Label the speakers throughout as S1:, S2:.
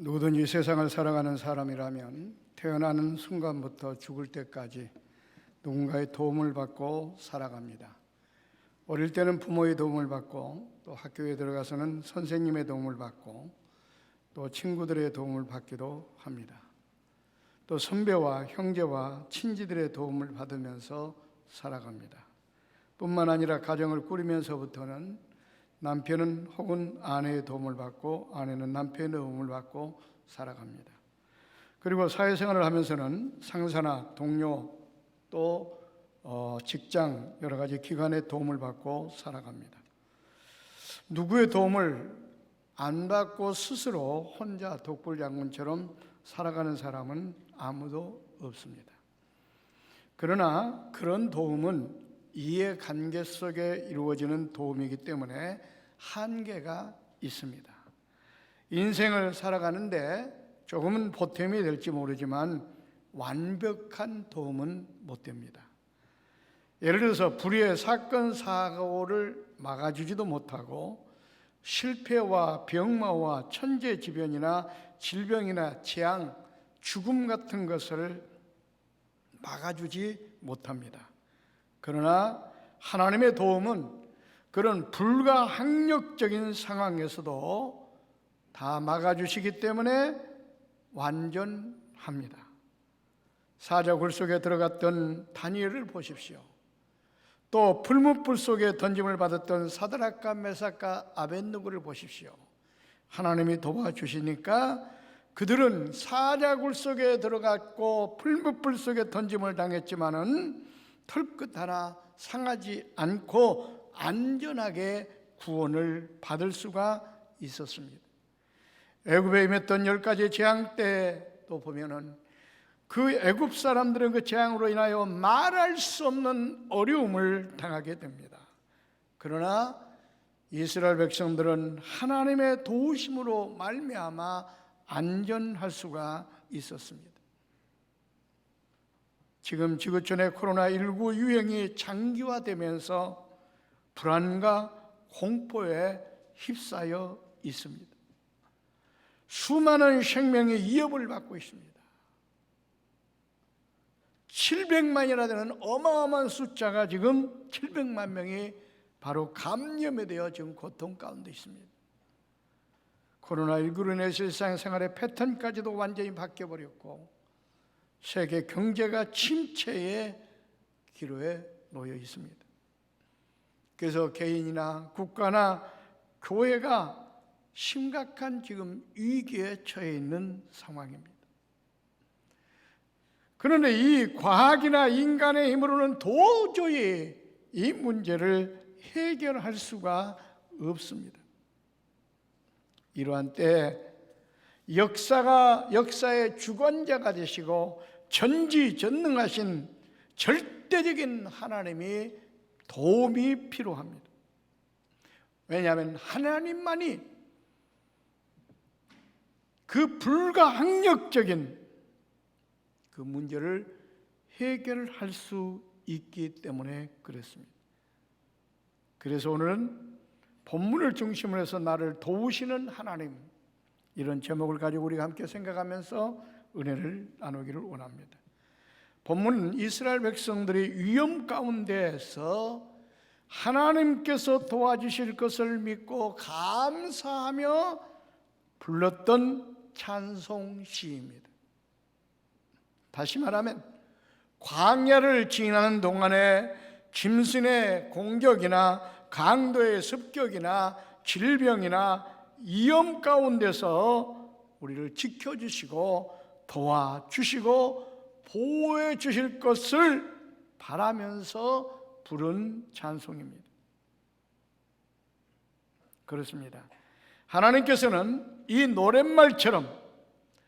S1: 누구든지 세상을 살아가는 사람이라면 태어나는 순간부터 죽을 때까지 누군가의 도움을 받고 살아갑니다. 어릴 때는 부모의 도움을 받고, 또 학교에 들어가서는 선생님의 도움을 받고, 또 친구들의 도움을 받기도 합니다. 또 선배와 형제와 친지들의 도움을 받으면서 살아갑니다. 뿐만 아니라 가정을 꾸리면서부터는 남편은 혹은 아내의 도움을 받고, 아내는 남편의 도움을 받고 살아갑니다. 그리고 사회생활을 하면서는 상사나 동료, 또 직장, 여러 가지 기관의 도움을 받고 살아갑니다. 누구의 도움을 안 받고 스스로 혼자 독불장군처럼 살아가는 사람은 아무도 없습니다. 그러나 그런 도움은 이해관계 속에 이루어지는 도움이기 때문에 한계가 있습니다. 인생을 살아가는데 조금은 보탬이 될지 모르지만 완벽한 도움은 못 됩니다. 예를 들어서 불의의 사건, 사고를 막아주지도 못하고 실패와 병마와 천재지변이나 질병이나 재앙, 죽음 같은 것을 막아주지 못합니다. 그러나 하나님의 도움은 그런 불가항력적인 상황에서도 다 막아주시기 때문에 완전합니다. 사자굴 속에 들어갔던 다니엘을 보십시오. 또 풀무불 속에 던짐을 받았던 사드락과 메삭과 아벳느고를 보십시오. 하나님이 도와주시니까 그들은 사자굴 속에 들어갔고 풀무불 속에 던짐을 당했지만은 털끝 하나 상하지 않고 안전하게 구원을 받을 수가 있었습니다. 애굽에 임했던 10가지 재앙 때 또 보면은 그 애굽 사람들은 그 재앙으로 인하여 말할 수 없는 어려움을 당하게 됩니다. 그러나 이스라엘 백성들은 하나님의 도우심으로 말미암아 안전할 수가 있었습니다. 지금 지구촌의 코로나19 유행이 장기화되면서 불안과 공포에 휩싸여 있습니다. 수많은 생명이 위협을 받고 있습니다. 700만이나 되는 어마어마한 숫자가 지금 700만 명이 바로 감염에 되어 지금 고통 가운데 있습니다. 코로나19로 인해서 일상생활의 패턴까지도 완전히 바뀌어버렸고 세계 경제가 침체의 기로에 놓여 있습니다. 그래서 개인이나 국가나 교회가 심각한 지금 위기에 처해 있는 상황입니다. 그런데 이 과학이나 인간의 힘으로는 도저히 이 문제를 해결할 수가 없습니다. 이러한 때 역사의 주관자가 되시고 전지전능하신 절대적인 하나님이 도움이 필요합니다. 왜냐하면 하나님만이 그 불가항력적인 그 문제를 해결할 수 있기 때문에 그렇습니다. 그래서 오늘은 본문을 중심으로 해서 나를 도우시는 하나님, 이런 제목을 가지고 우리가 함께 생각하면서 은혜를 나누기를 원합니다. 본문은 이스라엘 백성들이 위험 가운데에서 하나님께서 도와주실 것을 믿고 감사하며 불렀던 찬송시입니다. 다시 말하면 광야를 지나는 동안에 짐승의 공격이나 강도의 습격이나 질병이나 위험 가운데서 우리를 지켜주시고 도와주시고 보호해 주실 것을 바라면서 부른 찬송입니다. 그렇습니다. 하나님께서는 이 노랫말처럼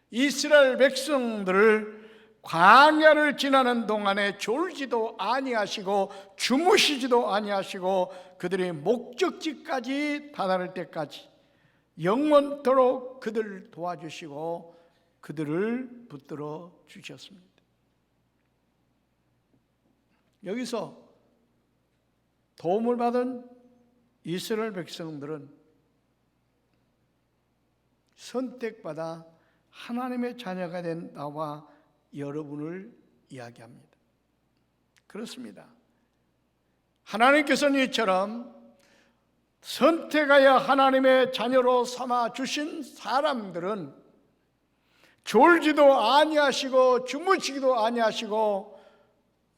S1: 이스라엘 백성들을 광야를 지나는 동안에 졸지도 아니하시고 주무시지도 아니하시고 그들의 목적지까지 다다를 때까지 영원토록 그들을 도와주시고 그들을 붙들어 주셨습니다. 여기서 도움을 받은 이스라엘 백성들은 선택받아 하나님의 자녀가 된 나와 여러분을 이야기합니다. 그렇습니다. 하나님께서는 이처럼 선택하여 하나님의 자녀로 삼아 주신 사람들은 졸지도 아니하시고 주무시기도 아니하시고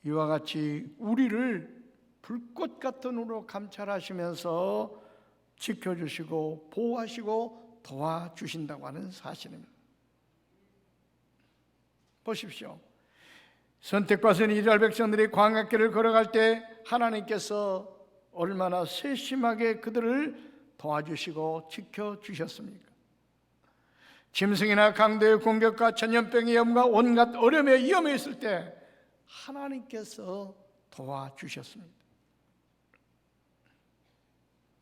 S1: 이와 같이 우리를 불꽃 같은 눈으로 감찰하시면서 지켜주시고 보호하시고 도와주신다고 하는 사실입니다. 보십시오. 선택받은 이스라엘 백성들이 광야길을 걸어갈 때 하나님께서 얼마나 세심하게 그들을 도와주시고 지켜주셨습니까? 짐승이나 강도의 공격과 전염병의 위험과 온갖 어려움의 위험에 있을 때 하나님께서 도와주셨습니다.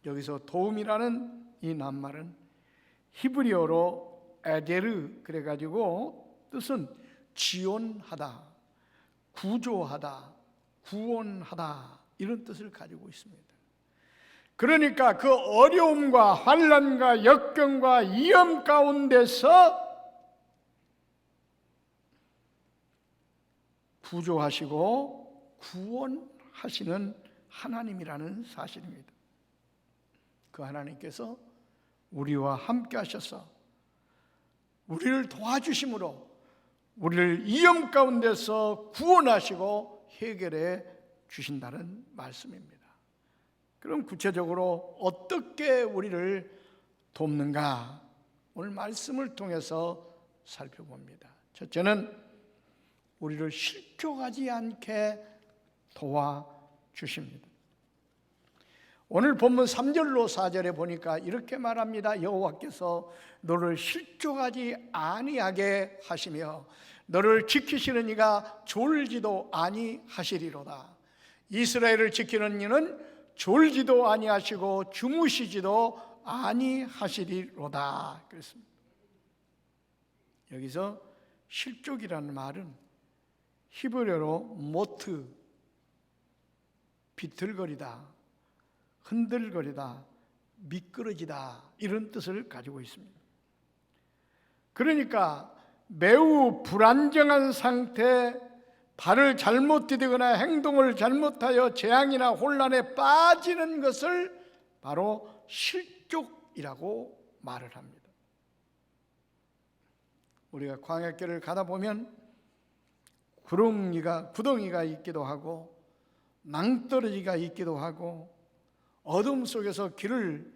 S1: 여기서 도움이라는 이 낱말은 히브리어로 에게르 그래가지고 뜻은 지원하다, 구조하다, 구원하다 이런 뜻을 가지고 있습니다. 그러니까 그 어려움과 환난과 역경과 위험 가운데서 구조하시고 구원하시는 하나님이라는 사실입니다. 그 하나님께서 우리와 함께 하셔서 우리를 도와주심으로 우리를 위험 가운데서 구원하시고 해결해 주신다는 말씀입니다. 그럼 구체적으로 어떻게 우리를 돕는가? 오늘 말씀을 통해서 살펴봅니다. 첫째는 우리를 실족하지 않게 도와주십니다. 오늘 본문 3절로 4절에 보니까 이렇게 말합니다. 여호와께서 너를 실족하지 아니하게 하시며 너를 지키시는 이가 졸지도 아니하시리로다. 이스라엘을 지키는 이는 졸지도 아니하시고 주무시지도 아니하시리로다 그랬습니다. 여기서 실족이라는 말은 히브리어로 모트, 비틀거리다, 흔들거리다, 미끄러지다 이런 뜻을 가지고 있습니다. 그러니까 매우 불안정한 상태, 발을 잘못 디디거나 행동을 잘못하여 재앙이나 혼란에 빠지는 것을 바로 실족이라고 말을 합니다. 우리가 광야길을 가다 보면 구덩이가 있기도 하고 낭떠러지가 있기도 하고 어둠 속에서 길을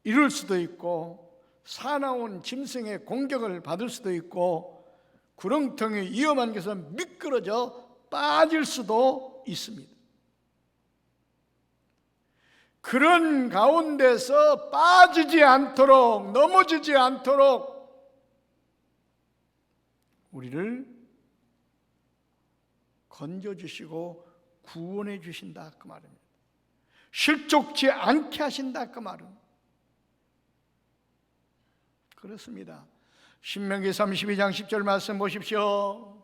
S1: 잃을 수도 있고 사나운 짐승의 공격을 받을 수도 있고 구렁텅이 위험한 곳에서 미끄러져 빠질 수도 있습니다. 그런 가운데서 빠지지 않도록, 넘어지지 않도록 우리를 건져주시고 구원해 주신다 그 말입니다. 실족지 않게 하신다 그 말은 그렇습니다. 신명기 32장 10절 말씀 보십시오.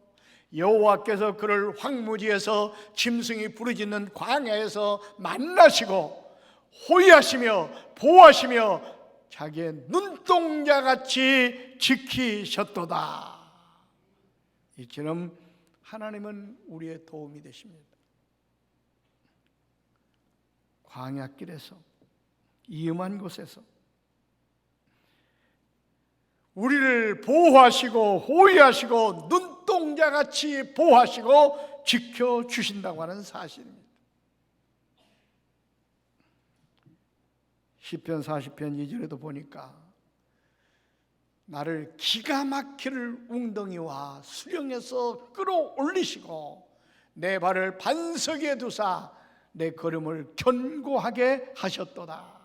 S1: 여호와께서 그를 황무지에서 짐승이 부르짖는 광야에서 만나시고 호위하시며 보호하시며 자기의 눈동자같이 지키셨도다. 이처럼 하나님은 우리의 도움이 되십니다. 광야길에서 위험한 곳에서 우리를 보호하시고 호위하시고 눈동자같이 보호하시고 지켜주신다고 하는 사실입니다. 시편 40편 2절에도 보니까 나를 기가 막힐 웅덩이와 수령에서 끌어올리시고 내 발을 반석에 두사 내 걸음을 견고하게 하셨도다.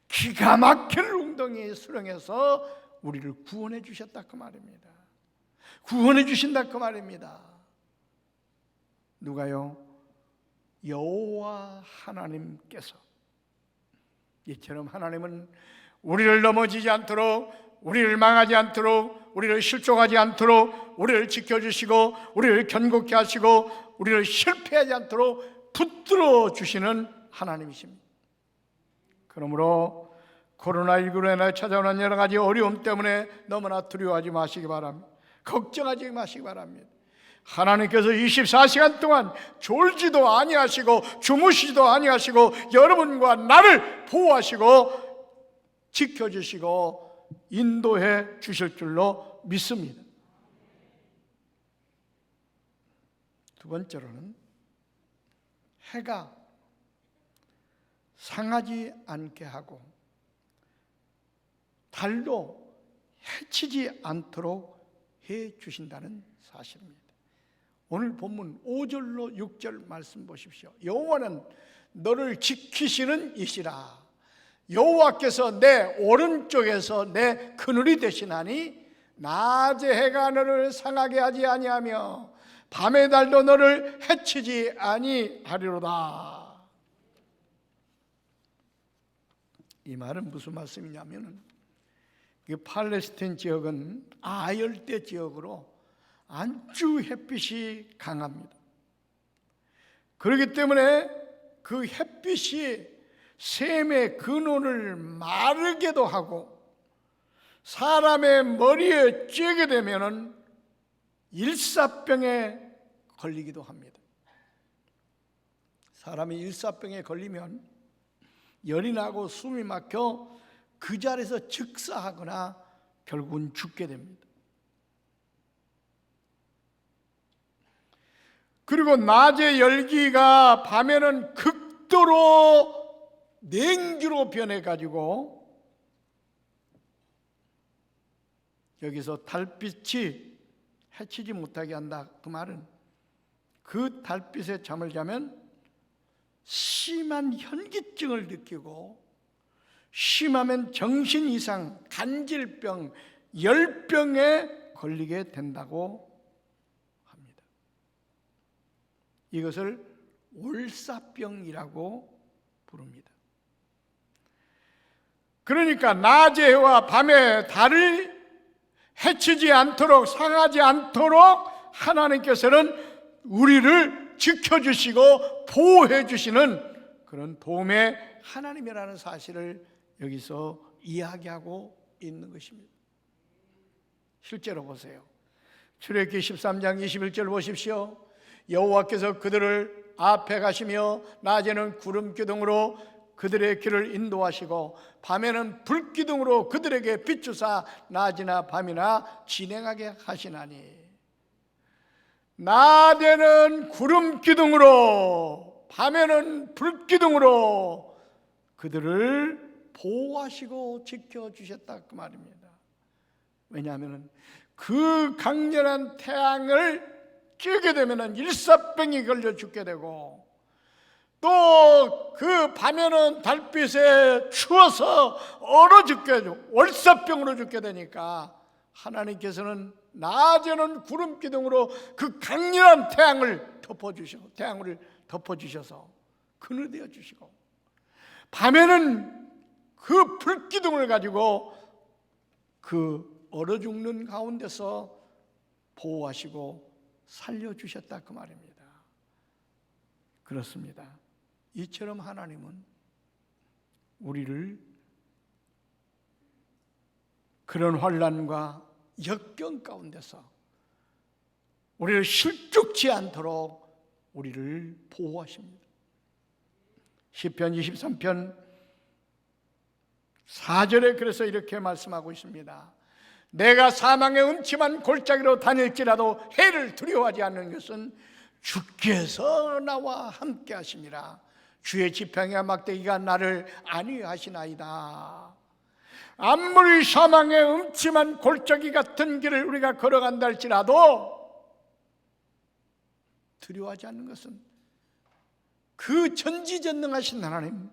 S1: 기가 막힐 웅덩이 수령에서 우리를 구원해 주셨다 그 말입니다. 구원해 주신다 그 말입니다. 누가요? 여호와 하나님께서. 이처럼 하나님은 우리를 넘어지지 않도록, 우리를 망하지 않도록, 우리를 실족하지 않도록 우리를 지켜주시고 우리를 견고케 하시고 우리를 실패하지 않도록 붙들어 주시는 하나님이십니다. 그러므로 코로나19로 인해 찾아오는 여러 가지 어려움 때문에 너무나 두려워하지 마시기 바랍니다. 걱정하지 마시기 바랍니다. 하나님께서 24시간 동안 졸지도 아니하시고 주무시지도 아니하시고 여러분과 나를 보호하시고 지켜주시고 인도해 주실 줄로 믿습니다. 두 번째로는 해가 상하지 않게 하고 달도 해치지 않도록 해 주신다는 사실입니다. 오늘 본문 5절로 6절 말씀 보십시오. 여호와는 너를 지키시는 이시라. 여호와께서 내 오른쪽에서 내 그늘이 되시나니 낮에 해가 너를 상하게 하지 아니하며 밤의 달도 너를 해치지 아니하리로다. 이 말은 무슨 말씀이냐면은 이 팔레스타인 지역은 아열대 지역으로 아주 햇빛이 강합니다. 그렇기 때문에 그 햇빛이 샘의 근원을 마르게도 하고 사람의 머리에 쬐게 되면은 일사병에 걸리기도 합니다. 사람이 일사병에 걸리면 열이 나고 숨이 막혀 그 자리에서 즉사하거나 결국은 죽게 됩니다. 그리고 낮의 열기가 밤에는 극도로 냉기로 변해가지고 여기서 달빛이 해치지 못하게 한다. 그 말은 그 달빛에 잠을 자면 심한 현기증을 느끼고 심하면 정신 이상, 간질병, 열병에 걸리게 된다고 합니다. 이것을 올사병이라고 부릅니다. 그러니까 낮의 해와 밤의 달을 해치지 않도록 상하지 않도록 하나님께서는 우리를 지켜주시고 보호해 주시는 그런 도움의 하나님이라는 사실을 여기서 이야기하고 있는 것입니다. 실제로 보세요. 출애굽기 13장 21절 보십시오. 여호와께서 그들을 앞에 가시며 낮에는 구름 기둥으로 그들의 길을 인도하시고 밤에는 불기둥으로 그들에게 비추사 낮이나 밤이나 진행하게 하시나니 낮에는 구름 기둥으로 밤에는 불기둥으로 그들을 보호하시고 지켜주셨다 그 말입니다. 왜냐하면 그 강렬한 태양을 쬐게 되면 일사병이 걸려 죽게 되고 또 그 밤에는 달빛에 추워서 얼어 죽게 되고 월사병으로 죽게 되니까 하나님께서는 낮에는 구름 기둥으로 그 강렬한 태양을 덮어주셔서 그늘 되어 주시고 밤에는 그 불기둥을 가지고 그 얼어 죽는 가운데서 보호하시고 살려주셨다 그 말입니다. 그렇습니다. 이처럼 하나님은 우리를 그런 환난과 역경 가운데서 우리를 실족치 않도록 우리를 보호하십니다. 시편 23편 4절에 그래서 이렇게 말씀하고 있습니다. 내가 사망의 음침한 골짜기로 다닐지라도 해를 두려워하지 않는 것은 주께서 나와 함께 하심이라. 주의 지팡이와 막대기가 나를 안위하시나이다. 아무리 사망의 음침한 골짜기 같은 길을 우리가 걸어간다 할지라도 두려워하지 않는 것은 그 전지전능하신 하나님,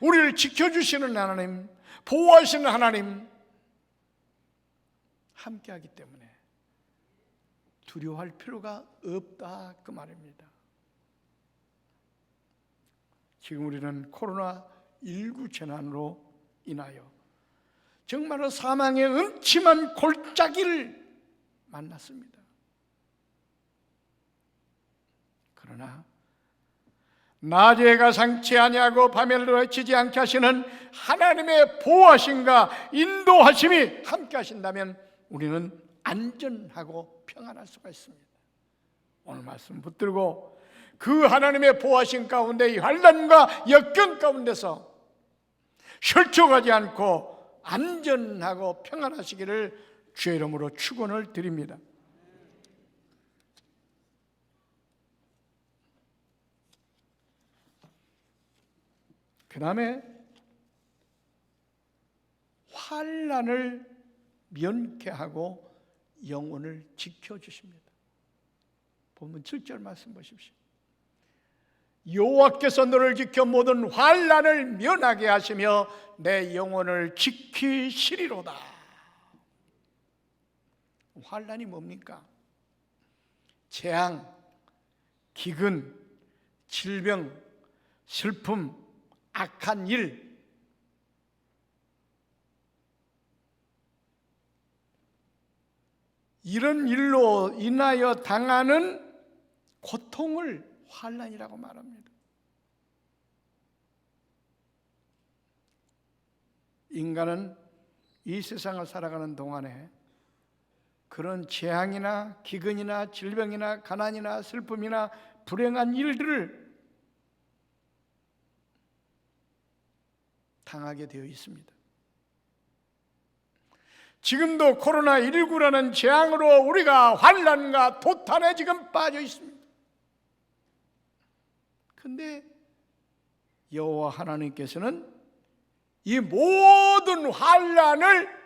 S1: 우리를 지켜주시는 하나님, 보호하시는 하나님 함께하기 때문에 두려워할 필요가 없다 그 말입니다. 지금 우리는 코로나19 재난으로 인하여 정말로 사망의 음침한 골짜기를 만났습니다. 그러나 낮에 가상치 아니하고 밤에도 해치지 않게 하시는 하나님의 보호하심과 인도하심이 함께 하신다면 우리는 안전하고 평안할 수가 있습니다. 오늘 말씀 붙들고 그 하나님의 보호하심 가운데 이 환난과 역경 가운데서 실족하지 않고 안전하고 평안하시기를 주의 이름으로 축원을 드립니다. 그 다음에 환난을 면케하고 영혼을 지켜주십니다. 본문 7절 말씀 보십시오. 여호와께서 너를 지켜 모든 환난을 면하게 하시며 내 영혼을 지키시리로다. 환난이 뭡니까? 재앙, 기근, 질병, 슬픔, 악한 일, 이런 일로 인하여 당하는 고통을 환난이라고 말합니다. 인간은 이 세상을 살아가는 동안에 그런 재앙이나 기근이나 질병이나 가난이나 슬픔이나 불행한 일들을 당하게 되어 있습니다. 지금도 코로나19라는 재앙으로 우리가 환난과 도탄에 지금 빠져 있습니다. 그런데 여호와 하나님께서는 이 모든 환난을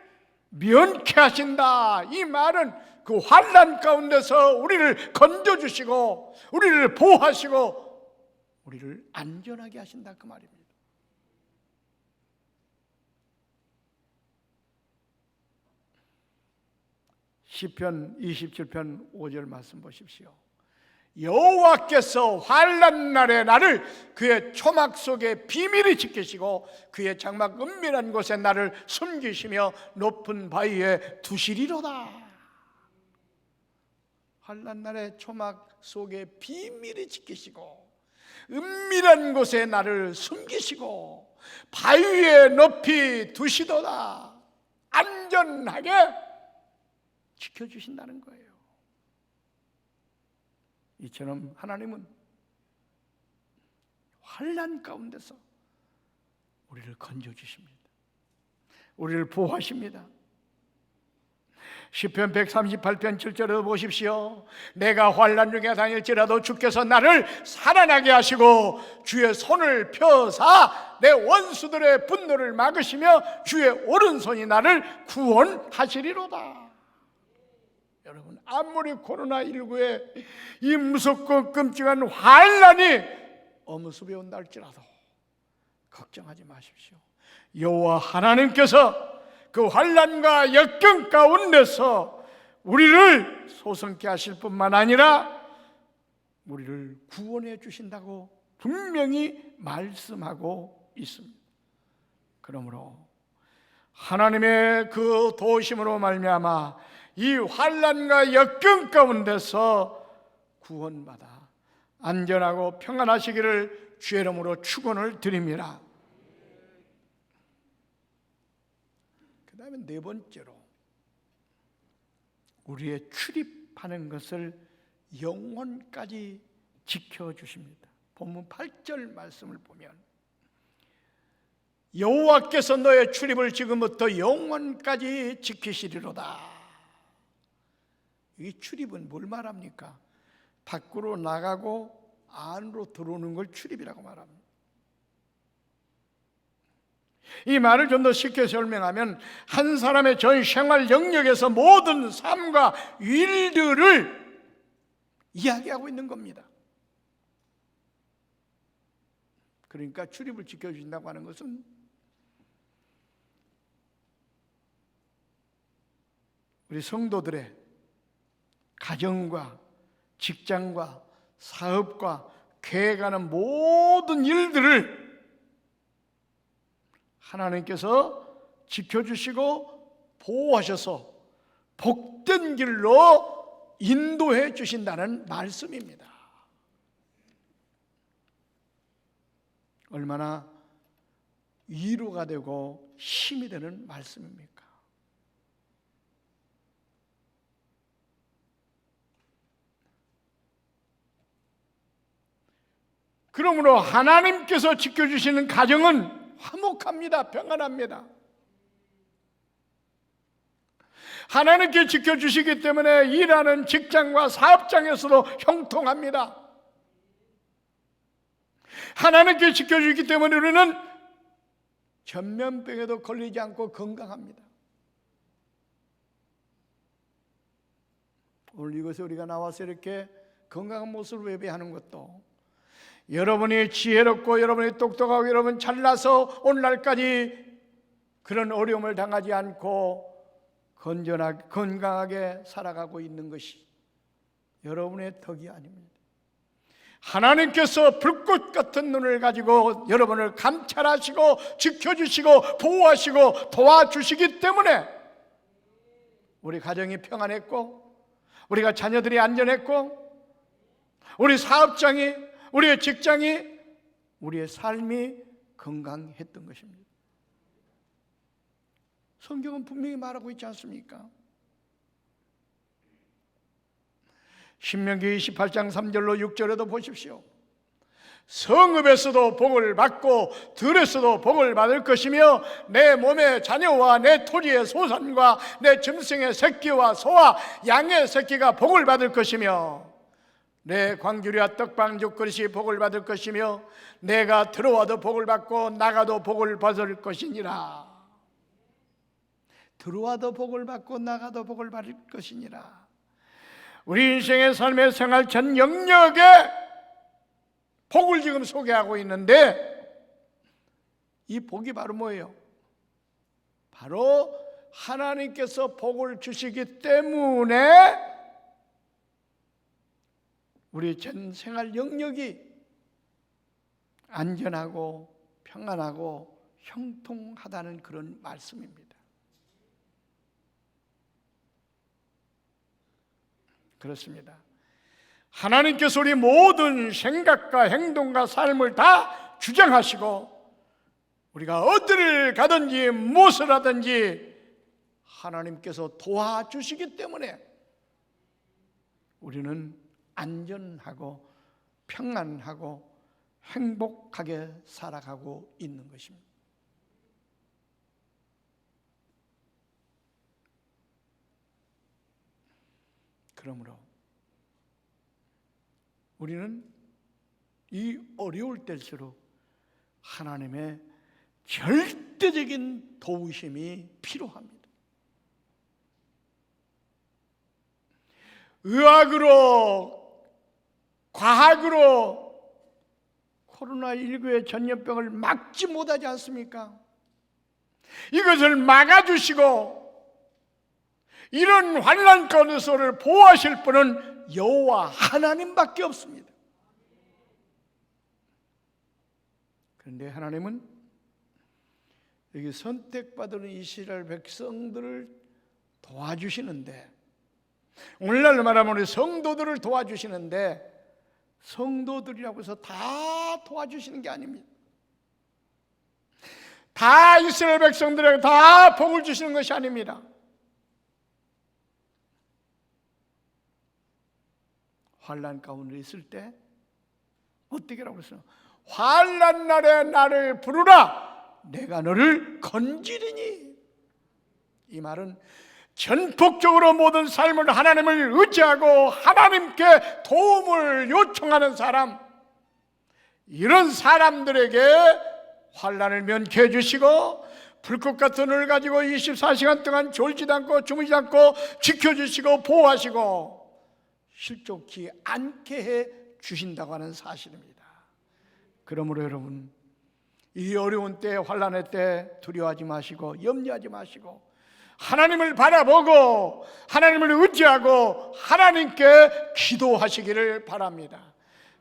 S1: 면케하신다. 이 말은 그 환난 가운데서 우리를 건져주시고 우리를 보호하시고 우리를 안전하게 하신다, 그 말입니다. 시편 27편 5절 말씀 보십시오. 여호와께서 환난 날에 나를 그의 초막 속에 비밀히 지키시고 그의 장막 은밀한 곳에 나를 숨기시며 높은 바위에 두시리로다. 환난 날에 초막 속에 비밀히 지키시고 은밀한 곳에 나를 숨기시고 바위에 높이 두시도다. 안전하게 지켜주신다는 거예요. 이처럼 하나님은 환난 가운데서 우리를 건져주십니다. 우리를 보호하십니다. 시편 138편 7절에 보십시오. 내가 환난 중에 다닐지라도 주께서 나를 살아나게 하시고 주의 손을 펴사 내 원수들의 분노를 막으시며 주의 오른손이 나를 구원하시리로다. 여러분, 아무리 코로나19에 이 무섭고 끔찍한 환난이 어무습에 온다 할지라도 걱정하지 마십시오. 여호와 하나님께서 그 환난과 역경 가운데서 우리를 소성케 하실 뿐만 아니라 우리를 구원해 주신다고 분명히 말씀하고 있습니다. 그러므로 하나님의 그 도우심으로 말미암아 이 환난과 역경 가운데서 구원받아 안전하고 평안하시기를 주의 이름으로 축원을 드립니다. 그 다음에 네 번째로 우리의 출입하는 것을 영원까지 지켜주십니다. 본문 8절 말씀을 보면 여호와께서 너의 출입을 지금부터 영원까지 지키시리로다. 이 출입은 뭘 말합니까? 밖으로 나가고 안으로 들어오는 걸 출입이라고 말합니다. 이 말을 좀 더 쉽게 설명하면 한 사람의 전 생활 영역에서 모든 삶과 일들을 이야기하고 있는 겁니다. 그러니까 출입을 지켜주신다고 하는 것은 우리 성도들의 가정과 직장과 사업과 계획하는 모든 일들을 하나님께서 지켜주시고 보호하셔서 복된 길로 인도해 주신다는 말씀입니다. 얼마나 위로가 되고 힘이 되는 말씀입니까? 그러므로 하나님께서 지켜주시는 가정은 화목합니다. 평안합니다. 하나님께 지켜주시기 때문에 일하는 직장과 사업장에서도 형통합니다. 하나님께 지켜주기 때문에 우리는 전면병에도 걸리지 않고 건강합니다. 오늘 이것에 우리가 나와서 이렇게 건강한 모습으로 예배하는 것도 여러분이 지혜롭고 여러분이 똑똑하고 여러분 잘나서 오늘날까지 그런 어려움을 당하지 않고 건강하게 살아가고 있는 것이 여러분의 덕이 아닙니다. 하나님께서 불꽃 같은 눈을 가지고 여러분을 감찰하시고 지켜주시고 보호하시고 도와주시기 때문에 우리 가정이 평안했고 우리가 자녀들이 안전했고 우리 사업장이 우리의 직장이 우리의 삶이 건강했던 것입니다. 성경은 분명히 말하고 있지 않습니까? 신명기 28장 3절로 6절에도 보십시오. 성읍에서도 복을 받고 들에서도 복을 받을 것이며 내 몸의 자녀와 내 토지의 소산과 내 짐승의 새끼와 소와 양의 새끼가 복을 받을 것이며 내 광주리와 떡방죽 그릇이 복을 받을 것이며 내가 들어와도 복을 받고 나가도 복을 받을 것이니라. 들어와도 복을 받고 나가도 복을 받을 것이니라. 우리 인생의 삶의 생활 전 영역에 복을 지금 소개하고 있는데 이 복이 바로 뭐예요? 바로 하나님께서 복을 주시기 때문에 우리 전 생활 영역이 안전하고 평안하고 형통하다는 그런 말씀입니다. 그렇습니다. 하나님께서 우리 모든 생각과 행동과 삶을 다 주장하시고 우리가 어디를 가든지 무엇을 하든지 하나님께서 도와주시기 때문에 우리는 안전하고 평안하고 행복하게 살아가고 있는 것입니다. 그러므로 우리는 이 어려울 때일수록 하나님의 절대적인 도우심이 필요합니다. 의학으로, 과학으로 코로나19의 전염병을 막지 못하지 않습니까? 이것을 막아주시고 이런 환난 가운데서를 보호하실 분은 여호와 하나님밖에 없습니다. 그런데 하나님은 여기 선택받은 이스라엘 백성들을 도와주시는데 오늘날 말하면 우리 성도들을 도와주시는데 성도들이라고 해서 다 도와주시는 게 아닙니다. 다 이스라엘 백성들에게 다 복을 주시는 것이 아닙니다. 환난 가운데 있을 때 어떻게 하라고 그랬어요? 환난 날에 나를 부르라 내가 너를 건지리니. 이 말은 전폭적으로 모든 삶을 하나님을 의지하고 하나님께 도움을 요청하는 사람, 이런 사람들에게 환난을 면케해 주시고 불꽃 같은 눈을 가지고 24시간 동안 졸지도 않고 주무시지 않고 지켜주시고 보호하시고 실족치 않게 해 주신다고 하는 사실입니다. 그러므로 여러분, 이 어려운 때, 환난의 때 두려워하지 마시고 염려하지 마시고 하나님을 바라보고 하나님을 의지하고 하나님께 기도하시기를 바랍니다.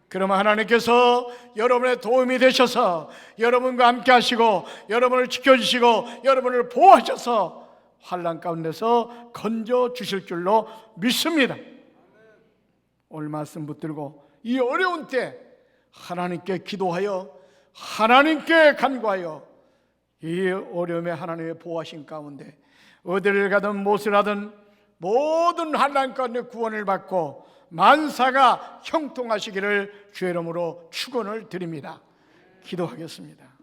S1: 그러면 하나님께서 여러분의 도움이 되셔서 여러분과 함께 하시고 여러분을 지켜주시고 여러분을 보호하셔서 환난 가운데서 건져 주실 줄로 믿습니다. 오늘 말씀 붙들고 이 어려운 때 하나님께 기도하여 하나님께 간구하여 이 어려움에 하나님의 보호하신 가운데 어디를 가든 무엇을 하든 모든 환난 가운데 구원을 받고 만사가 형통하시기를 주의 이름으로 축원을 드립니다. 기도하겠습니다.